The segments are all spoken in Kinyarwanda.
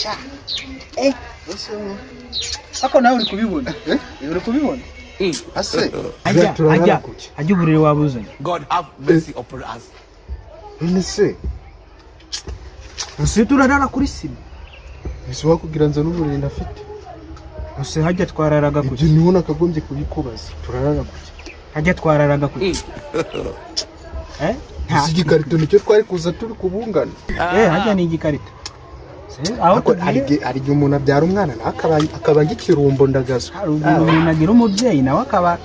sha ako nawe uri kubibona uri kubibona ase ajya uburire wabuzanye. God have mercy upon us. nese Ese turarara kuri sima. ese wakugira nza n'uburire ndafite Ese hajya twararaga kuki? ibyo niho nakagombye kubikubaza turarara kuki Hajya twararaga kuki? iki gikarito nicyo twari kuza turi kubungana Hajya ni igikarito. Aho ari gihe umuntu abyara umwana akaba ngikirumbo ndagazo. Hari umuntu agira umubyeyi nawe akaba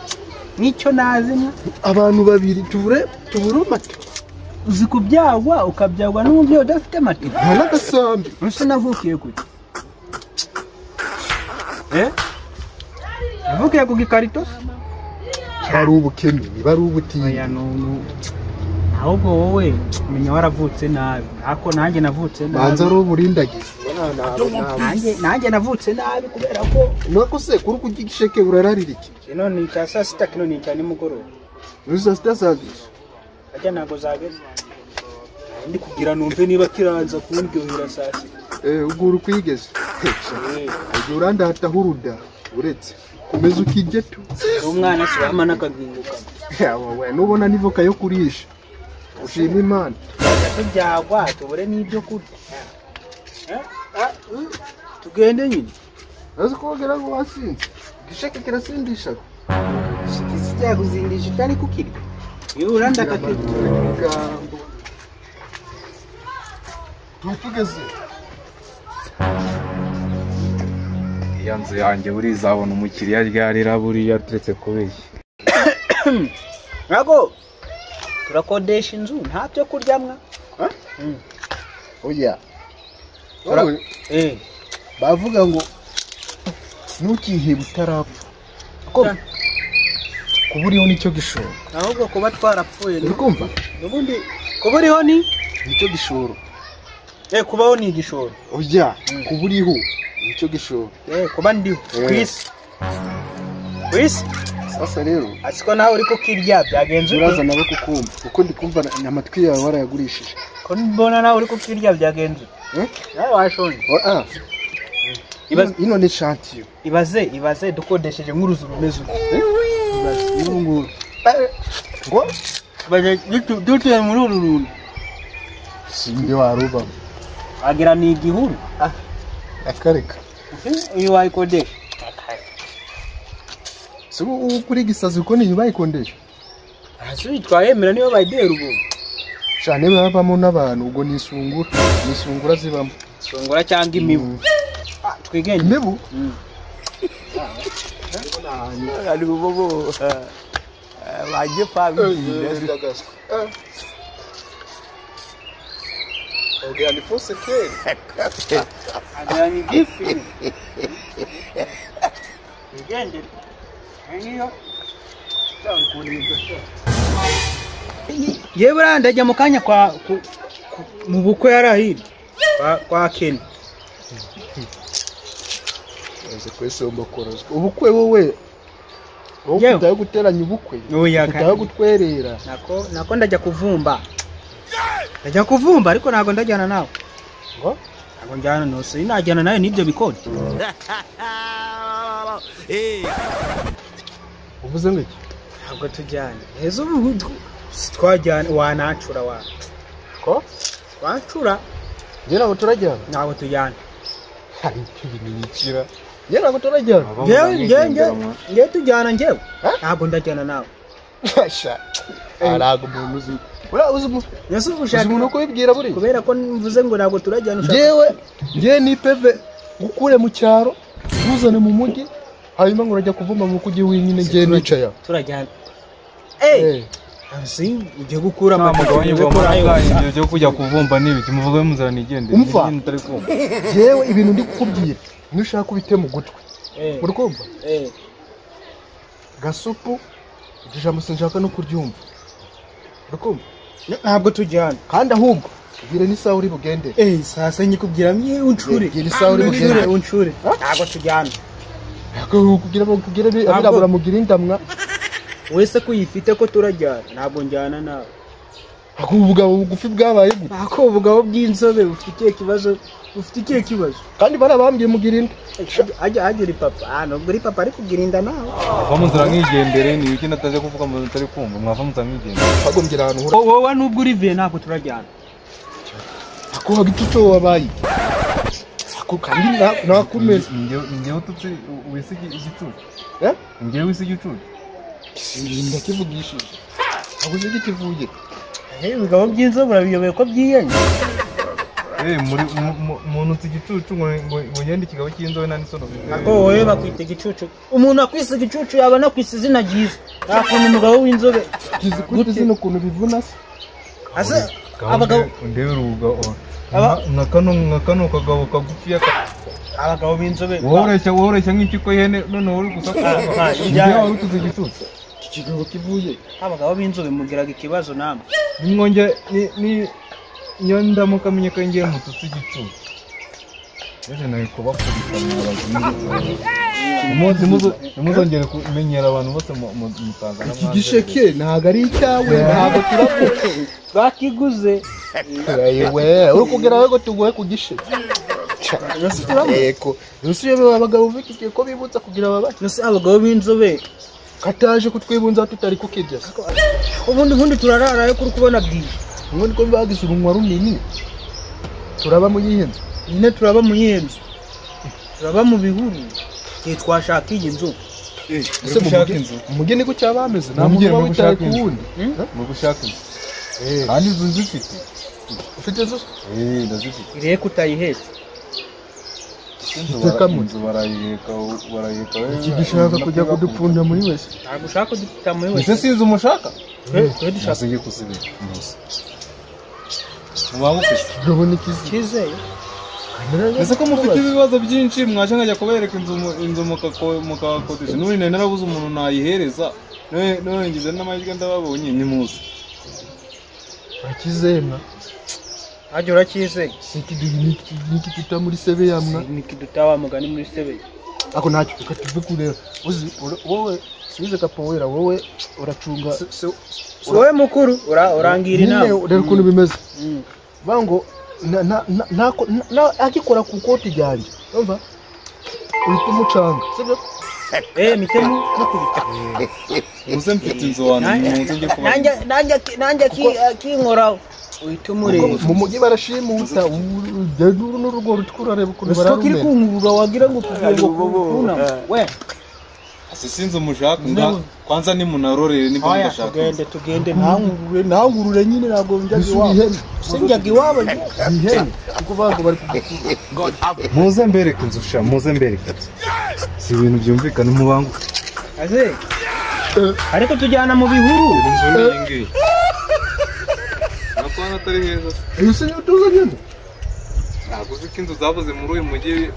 nicyo nazimwe. Abantu babiri tubure mate. Uzi kubyagwa ukabyagwa n'umubyeyi udafite mate. Nta n'agasambi. Ese navukiye kuki? Navukiye ku gikarito? Hari ubukene, niba ari ubutiye. Ahubwo wowe menya waravutse nabi. Ako nanjye navutse nabi. Banza ari uburindagize. Nanjye navutse nabi kubera ko nuko se kuri kugisheke urararira iki? Kino ni cya saa sita, kino ni cya nimugoroba. Nuza sitasagize. Ajya nago zageze. Ndi kugira numve niba kiranza kundyohera saa sita. Uguru kwigeze. Ajya urandata huruda uretse. Komeza ukijye tu. Umwana se wamana akaginguka. Yawe nubona nivoka yo kurisha. Ushima Imana. Tubyagwa tubure n'ibyo kurya. Tugende nyine. Azi kogera ngo wasinze. Gisheke kirasindisha. Shikizi cyaguzindisha utari kukiri. Iyo uranda kategambo. Tugeze. Yanzu yanjye buri zabona umukiriya ryarira buri yaturetse kubeshya. Nago turakodesha inzu nta byo kuryamwa. Oya. Bavuga ngo ntukihebe utarapfa. Kuburiho nicyo gishoro. Ahubwo kuba twarapfuye urikumva? Nubundi kuburiho ni nicyo gishoro. Kubaho ni igishoro. Oya, kuburiho nicyo gishoro. Kuba ndiho kwisi. Kwisi? Sasa rero asiko nawe uri kukirya byagenze uraza nawe kukumva kuko ndi kumva amatwi yawe warayagurishije. Ko mbona nawe uri kukirya byagenze. Nawe washonje. Ino ni chantier. Ibaze dukodesheje nk'uruzu rumeze. Ibaze ngo baje dutuye muri uru runtu. Sinde waruba. Agira ni igihuru. Akareka. Iyo wayikodesha. Sibu ukuri gisazi uko ni bayikondesha. Hasi twayemera niyo bayidera ubu. Cyane babamo n'abantu ubwo nisungura zibamo. Sungura cyangwa imibu. Twigenge imibu. Ari bobo. Baje pabi. Oya ni fose ke. Agani gifi. Twigenge. Niyo. Yewe ndajya mu kanya kwa mu bukwe yarahiri kwa Ken. Ese kwese umukorozo. Ubukwe wowe. Utaye guteranya ubukwe. Utaye gutwerera. Nako ndajya kuvumba. Ndajya kuvumba ariko nago ndajyana nawe. Ngo? Nago njyana no se najyana nawe nibyo bikode. Uvuze ngo iki? Ntabwo tujyana. Ezo twajyana wanacura wa. Ko? Wacura. Yera ngo turajyana. Ntabwo tujyana. Hari ibinikira. Yera ngo turajyana. Nge tujyana ngewe. Ntabwo ndajyana nawe. Sha. Arago muzi. Ura uzumu. Yesu ushaka umuntu ko bibwira buri. Kubera ko mvuze ngo ntabwo turajyana ushaka. Ngewe ni peve gukure mu cyaro. Uzane mu mujyi. Hanyuma ngo urajya kuvuma mu kujye wenyine ngiye nicaya. Turajyana. Asi ugiye gukura amagabanye bwo byo kujya kuvumba n'ibiki muvuge muzarana igende ntari kumva. Yewe ibintu ndi kukubwira. Nushaka kubite mu gutwe. Muri kumva? Gasupu ijambo sinshaka no kuryumva. Muri kumva? Ntabwo tujyana. Kandi ahubwo bwire ni sawa uri bugende. Sasa nyikubwira mye uncure. Bwire sawa uri bugende. Uncure. Ntabwo tujyana. Kugira abirabura mugira indamwa wese kuyifite ko turajyana ntabwo njyana nawe ako ubugabo bugufi bwabaye gute ako ubugabo bw'inzobe ufite ikihe kibazo kandi barabambye mugirinda ajya uri papa nubwo uri papa ari kugirinda nawe mwava munzira nk'igendere ni iki nataje kuvuga ngo ntari kumva mwava munzira nk'igendere bagombye ahantu wowe nubwo uri vie ntabwo turajyana ako hagituco wabaye ako kandi nakumeze ngewe ututse wisigi igicucu ngewe wisigi igicucu sirinda kivugishije ako zigi kivuye ibigabo by'inzobe urabiyoboye ko byiyanye muri muntu utse igicucu ngo ngende ikigabo cy'inzobe nani sono ako wowe bakwita igicucu umuntu akwisa igicucu yaba nakwisa izina ryiza ntakuntu umugabo w'inzobe kizi kuri zino kuntu bivuna se ase abagabo ndebe uruga nka kano kagabo kagufi abagabo b'inzobe woreshya nk'ikiko ihene none uri gusaka njyewe wari utuze igicucu ikigabo kivuye abagabo b'inzobe mugiraga ikibazo namwe nimwonge niyo ndamuka menye ko ngiye mututse igicucu ejo nawe kubakubita ntimuzongere kumenyera abantu bose mu Tanzania iki gisheke ntabwo ari icyawe ntabwo turakuko bakiguze yewe uri kugira ngo tuguhe ku gisheke yego nusiye abagabo bikike ko bibutsa kugira babaye nose abagabo b'inzobe kataje kutwibunza tutari kukirya ubundi turararayo kuri kubona bwije ubundi ko bagize urunwa runini turaba mu yihenzo nyine turaba mu yihenzo turaba mu bihuru twashaka iyi nzu ese umugeni ko cyabameze nta muntu wawe utaye ku wundi mu gushaka inzu kandi inzu zifite ufite inzu ndazifite ireye kutayihetse inzu barayiheka iki gishaka kujya kudupfunda muri wese ntabwo ushaka kudupfunda muri wese ese sinzi umushaka twe dushaka ngiye kusibira mubangufise gabone kizeye ese ko mufite ibibazo byinshi mwaje nkajya kubereka inzu mukakodesha n'ubu nari narabuze umuntu nayihereza none ngize n'amahirwe ndababonye ni muzi akizema ajya urakizeye niki tuta muri sebe yamwa niki dutawa mugani muri sebe ako ntacyo tukatuve kureba uzi wowe size kapowera wowe uracunga wowe mukuru urangira inama rero ukuntu bimeze bango akikora ku koti ryanjye umva uhita umucanga sibyo mitemu mukubita muze mfite inzu wanjye muze njye kuba nanjye kinkoraho uhita umureba mu mujyi barashimuta udeduru n'urugo rutkurareba ukuntu bararumena kiri kunkurura wagira ngo kuvuga we sinzi umushaka kwanza ni munarorere ni bwo ndashaka tugende ntangurure nyine ntabwo njyaga iwabo sinjyaga iwabo ihene kuko bago bari muze mbereke inzu sha muze mbereke si ibintu byumvikana mubangu aze ariko tujyana mu bihuru inzu ni ngiyi nakwana atari heza ese utuzanye ntabwo uzi ko inzu zabuze muri uyu mujyi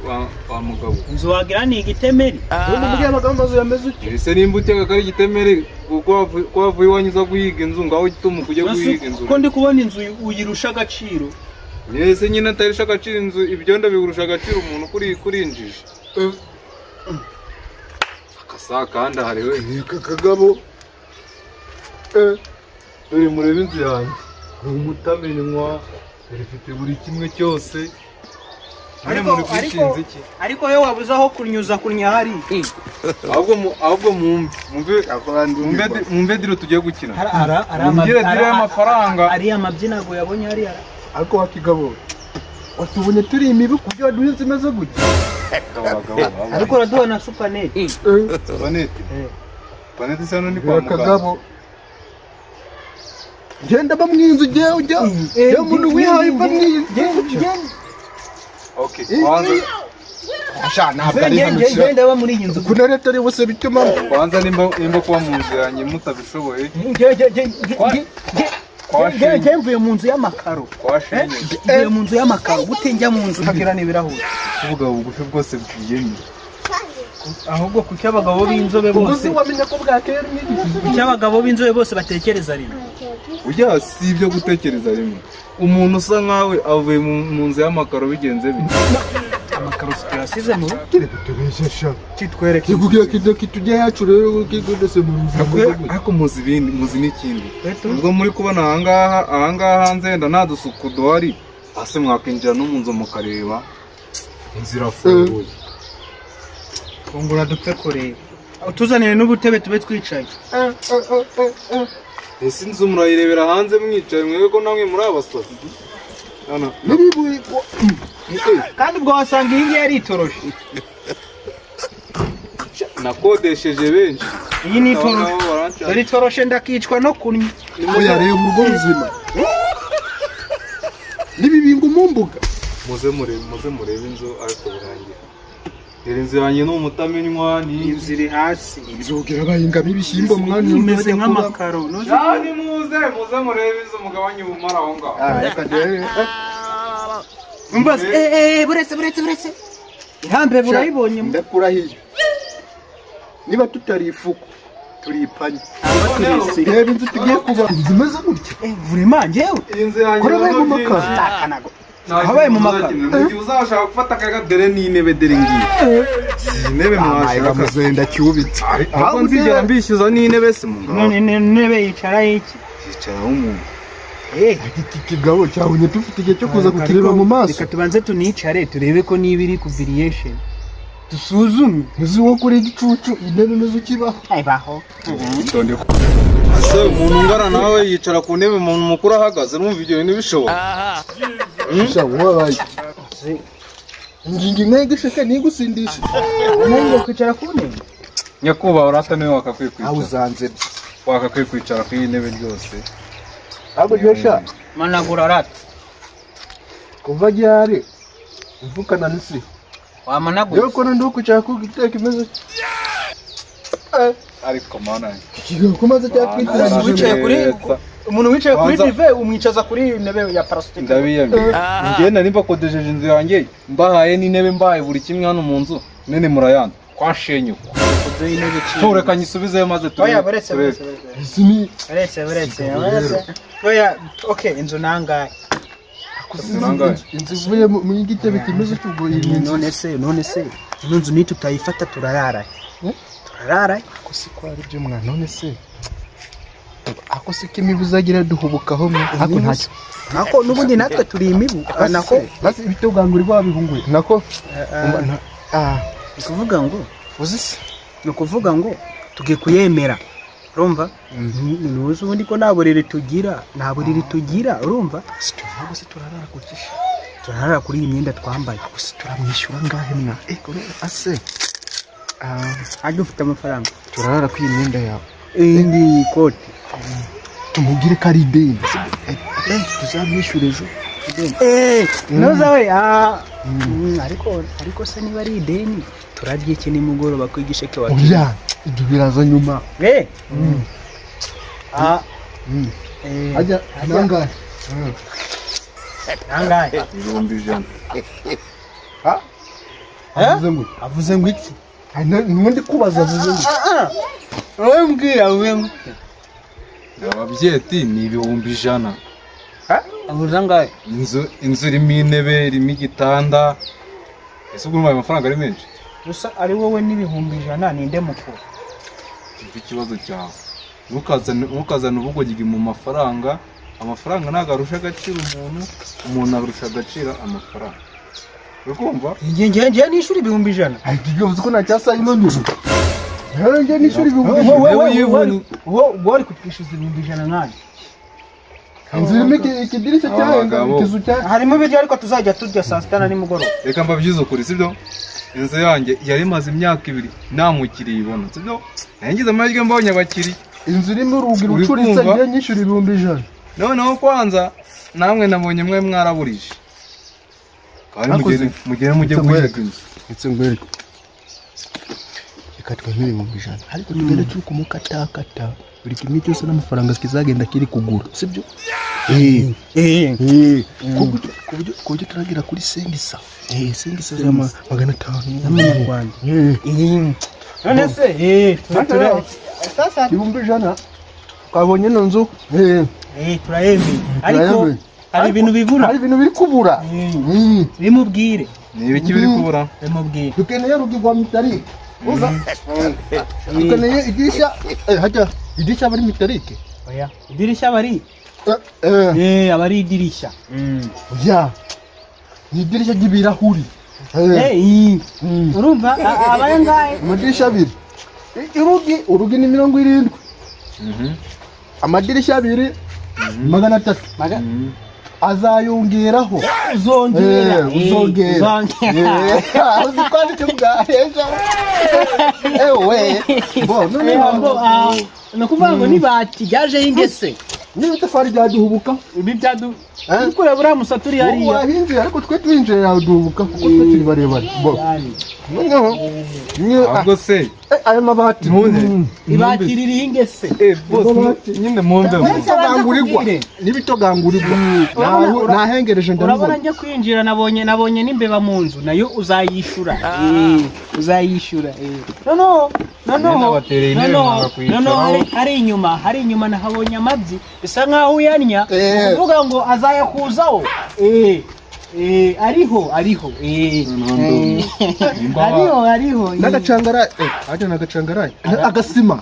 wa mugabo inzu wagira ni igitemeri ubu mujyi amagambo azo yameze uki ese nimba utega ko ari igitemeri ko wavuye iwanyu uza guhiga inzu ngaho gituma kujya guhiga inzu ko ndi kubona inzu uyirusha agaciro ese nyine atarisha agaciro inzu ibyondo bigurusha agaciro umuntu kurinjije akasa kandi hariho kagabo dore murebe inzu yanjye ni umutamenywa rifite buri kimwe cyose ariko yo wabuze aho kunyuza kunya hari ahubwo mwumve diro tugiye gukina ari amafaranga ariya mabyinago yabonye hariya ariko wakigabo watubonye turi imibi kubyo waduha inzu imeze gutya ariko uraduha na supanete supanete isa n'undi kwa muganga kagabo genda ba mwinzu ujya umuntu wihaye ba mwinzu okay kwanza asha ntabwo ari hano genda ba muri iyi nzu kuna leta ari bose bituma kwanza nimba kuba mu nzu yanjye mutabishoboye mvuye mu nzu y'amakaro mvuye mu nzu y'amakaro gute njya mu nzu ntagira n'ibirahuri kuvuga bugufi bwose bwiyemye ahubwo kuki abagabo b'inzobe bose wamenya ko bwakera kuki abagabo b'inzobe bose batekereza rimwe ujya si ibyo gutekereza rimwe umuntu usa nkawe avuye mu nzu y'amakaro bigenze bite amakarosi tuyasize mu rugo kire kutubeshesha kitwereke kikugira kitujya yacu rero kigondese mu nzira ariko muzi ibindi muzi n'ikindi ubwo muri kubona ahangaha hanze wenda nta dusuku duhari hasi mwakinjira no mu nzu mukareba inzira afunguye fungura dupfe kureba utuzanire n'ubutebe tube twicaye ese inzu murayirebera hanze mwicaye mwebwe ko namwe muri abasazi kandi ubwo wasanga iyi ngiyi yaritoroshe nakodesheje benshi iyi ni itoroshe dore itoroshe ndakicwa no kunywa oya reba urugo ruzima n'ibibingo mu mbuga muze murebe inzu ariko birangira dore inzu yanjye ni umutamenywa ni inzu iri hasi inzogera bayingamo ibishyimbo mwana imeze nk'amakaro ni muze murebe inzu mugabanye ubumara aho ngaho umbaze buretse ihambe burayibonye ndakurahiye niba tutari ifuku turi ipanye turisi reba inzu tugiye kuba inzu imeze gutya vurima njyewe iyi nzu yanjye kurabaye mu makaro takanago habaye mu makaro mugihe uzashaka gufata akaga dore n'intebe dore ngiyi si intebe mwashaka muzenda cyubitse ahubwo nzigera mbishyuza n'intebe se mugabo none intebe yicara iki yicaraho umuntu iki kigabo cyabonye dufite igihe cyo kuza kukireba mu maso reka tubanze tunicare turebe ko niba iri ku variation dusuzume uzi wo kuri igicucu intebe nizo kibaho ayibaho ese umuntu ungana nawe yicara ku ntebe umuntu mukuru ahagaze urumva ibyo bintu bishoboka wabaye ingingo imwe gisheke ntigusindishe nanjye kwicara ku ntebe nyakubahwa urata niwe wakakwiye aho kwicara uzanze wakakwiye kwicara ku iyi ntebe ryose ahubwo jesha managura rata kuva ryari uvukana n'isi wamanagura yewe ko ndi kwicara ku giteka imeze ariko mana ikigabo kumaze cyakwitiranyije wicaye kuri umuntu wicaye kuri dive umwicaza kuri intebe ya parasitike ndabiyemeye ngenda nimba kodesheje inzu yanjye mbahaye n'intebe mbahaye buri kimwe hano mu nzu nene murayanda kwashenyuka tureka nyisubizeyo maze oya buretse oya okay inzu nangaye inzu ivuye mu gitebe kimeze cy'ubwo none se ino nzu ni tutayifata turarara ako si ko ari byo mwana none se ako si ko imibu uzagira duhubukaho ako ntacyo nako n'ubundi natwe turi imibu nako basi ibitogangura rwabihunguye nako ni kuvuga ngo uzi se ni ukuvuga ngo tugiye kuyemera urumva nuzi ubundi ko nta buriri tugira urumva ntabwo se turarara ku gihe turarara kuri iyi myenda twambaye gusa turamwishyura ngahe mwa ase hajya ufite amafaranga turarara kuri iyi myenda yawe iyi koti tumubwire ko ari ideni tuzamwishyura ejo noza we ariko se niba ari ideni turarya iki nimugoroba ko igisheke wacu oya ibyo biraza nyuma ajya nangahe ibihumbi 100 avuze ngo iki nundi kubaza avuze ngo wowe mbwira ngo ababyeti ni ibihumbi 100 avuze ngahe inzu irimo intebe irimo igitanda ese ubwo ayo mafaranga ari menshi gusa ari wowe n'ibihumbi 100 ninde mukuru ikibazo cyawe ntukazane ubugogigi mu mafaranga ntabwo arusha agaciro umuntu arusha agaciro amafaranga urikumva njye n'ishuri ibihumbi 100 ariko ibyo uzi ko ntacyasa ino nzu njye n'ishuri ibihumbi 100 wowe wari kutwishyuza ibihumbi 100 nk'ayo inzu irimo ikidirishya cyahenga ikizu cyahenga harimo ibiryo ariko tuzajya turya saa sita na nimugoroba reka mbabyize ukuri sibyo inzu yanjye yari imaze imyaka 2 nta mukiriya ibona sibyo nangize amahirwe mbonye abakiriya inzu irimo urugi rucuritse njye nyishyura ibihumbi 100 noneho kwanza namwe nabonye mwe mwaraburije mujye guhiga inzu ndetse ngwereke reka twemere ibihumbi 100 ariko tugende turi kumukatakata buri kimwe cyose n'amafaranga kizagenda kiri kugura sibyo ku buryo turagira kuri sengisa sengisa za 500 y'amanyarwanda none se sasa ibihumbi 100 twabonye ino nzu turayemeye ariko hari ibintu bibura hari ibintu biri kubura bimubwire Ni ibiki biri kubura? Mubwire. dukeneye rugi rwa mitarike uza dukeneye idirisha hajya idirisha bari mitarike Oya. Idirisha bari. Abari idirisha. ya ni idirisha ry'ibirahuri Urumva abaye ngahe? amadirisha abiri urugi ni 70 amadirisha abiri 300 azayongeraho uzongera uzikwandike bwaheja ewe bo none nakuvuga ngo nibati yaje ingese niba tafari ryaduhubuka ibi byadu ariko buriya musaturi hariya wahinje ariko twe twinjiye yaduhubuka kuko twe turi barebare bo noneho Ahubwo se ayo mabati ibati riri ingese bose nyine mumbe n'ibitogangurirwa nahengereje urabona njye kwinjira nabonye n'imbeba mu nzu nayo uzayishura no hari inyuma nahabonye amabyi bisa nkaho uyanya uvuga ngo azayakuzaho ariho n'agacangara ajya n'agacangara agasima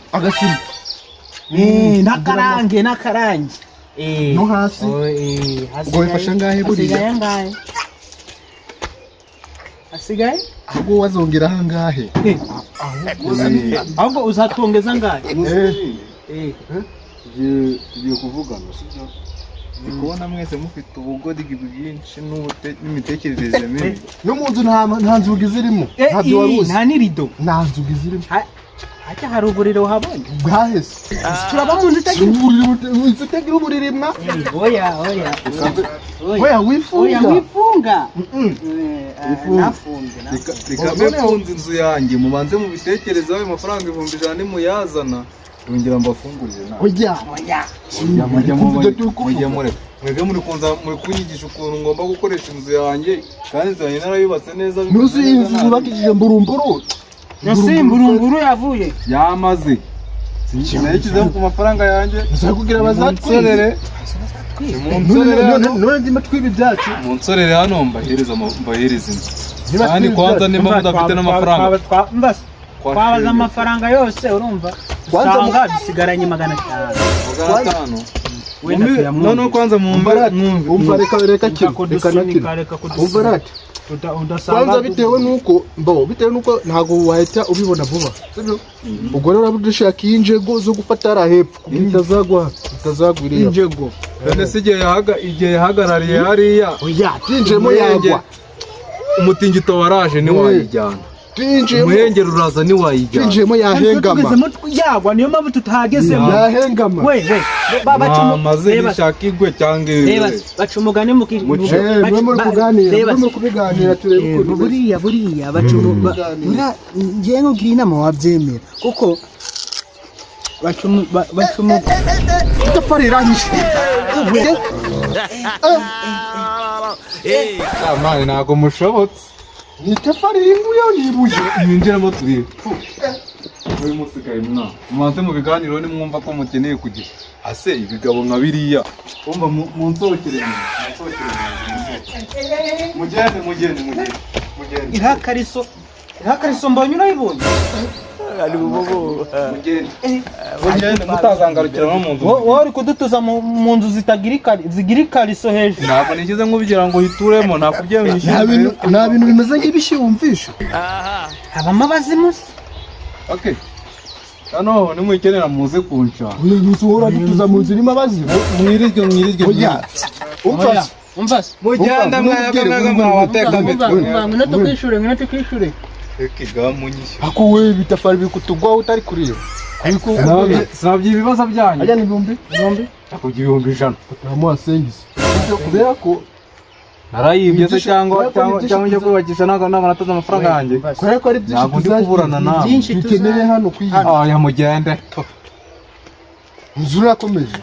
n'akarange no hasi ngo bifasha ngahe buriya hasigaye ahubwo wazongera ahangahe ahubwo uzatongeza ngahe tugiye kuvugana sibyo ndi kubona mwese mufite ubugodi bwinshi n'imitekerereze mibi no mu nzu nta nzugi zirimo ntabyo wari uzi nta n'irido nta nzugi zirimo hajya hari uburiro habonye bwahese turaba mu nzu itagira uburiri mwa oya wifunga nafunze reka mfunze inzu yanjye mubanze mubitekerezaho ayo mafaranga 1,000 nimuyazana yongera mbafungurire nawe mujya mureka mwebwe muri kunyigisha ukuntu ngomba gukoresha inzu yanjye kandi inzu yanjye narayubatse neza nuzi inzu zubakishije mburumburu mburumburu yavuye yamaze sinayishyizeho ku mafaranga yanjye kugira bazatwirere none ndimo twiba ibyacu munsorere hano mbahereza inzu kandi kwanza nimba mudafite n'amafaranga twabaza amafaranga yose urumva usanga dusigaranye 500 none kwanza umva reka kwanza bitewe nuko ntago wahita ubibona vuba ubwo rero dushaka injego zo gufata ara hepfo bitazagwa injego none se igihe yahagarariye hariya tinjemo yagwa umutingito waraje niwayijyana umuhengeri uraza niwayijyana tinjemo yahengama yagwa niyo mpamvu tutahagezemo yahengama amaze nishaka igwe cyangwa baca umugani mu kubiganira turebe ukuntu buriya ngiye nkubwira inama wabyemera kuko baca itafari iranyishe mani ntabwo mushobotse ni itafari rimbuye n'ibuye mwinjiramo turebe muri musigaye mubanze mu biganiro nimwumva ko mukeneye kugira ase ibigabo nka biriya umva munsohokere mugende ihakariso mbonye urayibonye mugende mutazangarukira no mu nzu wowe uri kudutuza mu nzu zigira ikariso hejuru ntabwo nigeze nk'ubigira ngo uhituremo nakubyemenyesha nta bintu bimeze nk'ibishyi wumvisha habamo abazimu okay hano nimukenera muze kunshaka usohora dutuza mu nzu irimo abazimu mwirirwe umva mugenda mwateka ngwino tukwishure ako we bitafari bikutugwaho utari kureba sinabye ibibazo byanyu ajya n'ibihumbi akubye 100 utamuha sengisi kubera ko narayibye se cyangwa njye kubakisha n'abanataza amafaranga yanjye kubera ko ari byinshi dukeneye hano kwiga mugende inzu irakomeje